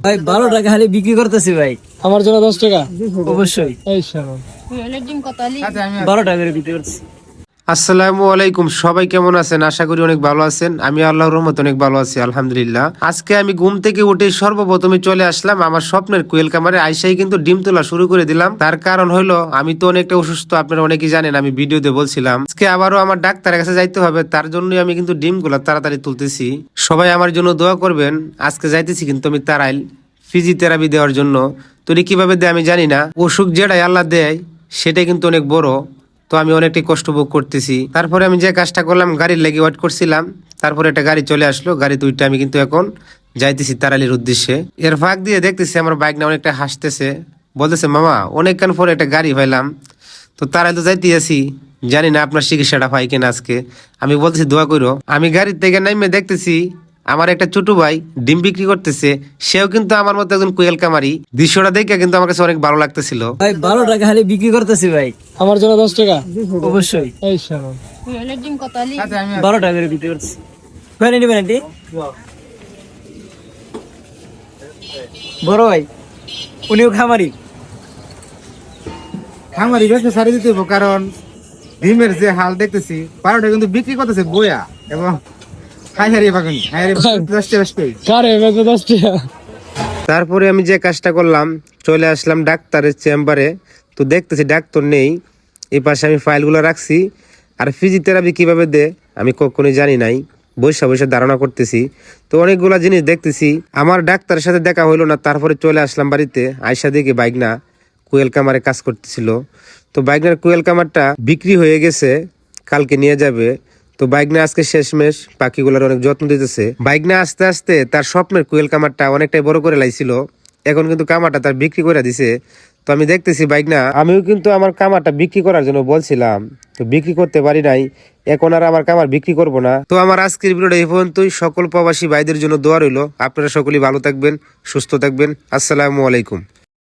ভাই 12 টাকা খালি বিক্রি করতেছি ভাই। আমার জন্য 10 টাকা অবশ্যই এই শোনো। 12 টাকা করে বিক্রি করতেছি। আসসালামু আলাইকুম, সবাই কেমন আছেন? আশা করি অনেক ভালো আছেন। আমি আল্লাহর রহমতে অনেক ভালো আছি, আলহামদুলিল্লাহ। আজকে আমি ঘুম থেকে উঠে সর্বপ্রথমে চলে আসলাম আমার স্বপ্নের কোয়েল কামারে। আইসাই কিন্তু ডিম তোলা শুরু করে দিলাম। তার কারণ হলো আমি তো অনেকটা অসুস্থ, আপনারা অনেকেই জানেন, আমি ভিডিওতে বলছিলাম। আজকে আবারও আমার ডাক্তারের কাছে যাইতে হবে, তার জন্যই আমি কিন্তু ডিমগুলো তাড়াতাড়ি তুলতেছি। সবাই আমার জন্য দোয়া করবেন। আজকে যাইতেছি কিন্তু আমি তারাইল ফিজিওথেরাপি দেওয়ার জন্য। তো কিভাবে দেয় আমি জানি না, অসুখ যেটাই আল্লাহ দেয় সেটাই কিন্তু অনেক বড়। তো আমি অনেকটাই কষ্ট ভোগ করতেছি। তারপরে আমি যে কাজটা করলাম, গাড়ির লেগে ওয়েট করছিলাম। তারপরে একটা গাড়ি চলে আসলো, গাড়ি দুইটা। আমি কিন্তু এখন যাইতেছি তারালির উদ্দেশ্যে। এর ফাঁক দিয়ে দেখতেছি আমার বাইক না অনেকটা হাসতেছে, বলতেছে মামা অনেকক্ষণ পরে একটা গাড়ি পাইলাম। তো তারাই তো যাইতে আছি, জানি না আপনার চিকিৎসাটা পাই কিনা আজকে। আমি বলতেছি দোয়া করো। আমি গাড়ির থেকে নাইমে দেখতেছি আমার একটা ছোট ভাই ডিম বিক্রি করতেছে। সেও কিন্তু আমার মতো একজন কোয়েল কামারি। দৃশ্যটা দেখে কিন্তু আমার কাছে অনেক ভালো লাগতেছিল। ভাই 12 টাকা খালি বিক্রি করতেছি ভাই। আমার জন্য 10 টাকা অবশ্যই এই শোনো। 12 টাকা করে বিক্রি করতেছি। ভাই নিবেন আন্টি? বড় ভাই উনিও খামারি। খামারি বেশি সারি দিতে হইব, কারণ ডিমের যে হাল দেখতেছি 12টা কিন্তু বিক্রি করতেছে বইয়া, এবং হাইহারি বাগান হাইহারি 10টা 10টাই। কারে বেচে 10 টাকা? তারপরে আমি যে কাজটা করলাম, চলে আসলাম ডাক্তারের চেম্বারে। তো দেখতেছি ডাক্তার নেই। এই পাশে আমি ফাইলগুলো রাখছি। আর ফিজিওথেরাপি কিভাবে দে আমি কখনোই জানি নাই, বসে বসে ধারণা করতেছি। তো অনেকগুলা জিনিস দেখতেছি। আমার ডাক্তারের সাথে দেখা হইলো না। তারপরে চলে আসলাম বাড়িতে। আয়সা দেখি বাইক না কোয়েল কামারে কাজ করতেছিল। তো বাইকনার কোয়েল কামারটা বিক্রি হয়ে গেছে, কালকে নিয়ে যাবে। তো বাইকনা আজকে শেষমেশ পাখিগুলোর অনেক যত্ন দিতেছে। বাইকনা আস্তে আস্তে তার স্বপ্নের কোয়েল কামারটা অনেকটাই বড় করে লাইছিল। এখন কিন্তু কামারটা তার বিক্রি করে দিছে। তো আমি দেখতেছি বাইকনা, আমিও কিন্তু আমার কামারটা বিক্রি করার জন্য বলছিলাম, তো বিক্রি করতে পারি নাই। এখন আর আমার কামার বিক্রি করব না। তো আমার আজকের ভিডিওটা এই পর্যন্তই। সকল প্রবাসী ভাইদের জন্য দোয়া রইল। আপনারা সকলেই ভালো থাকবেন, সুস্থ থাকবেন। আসসালামু আলাইকুম।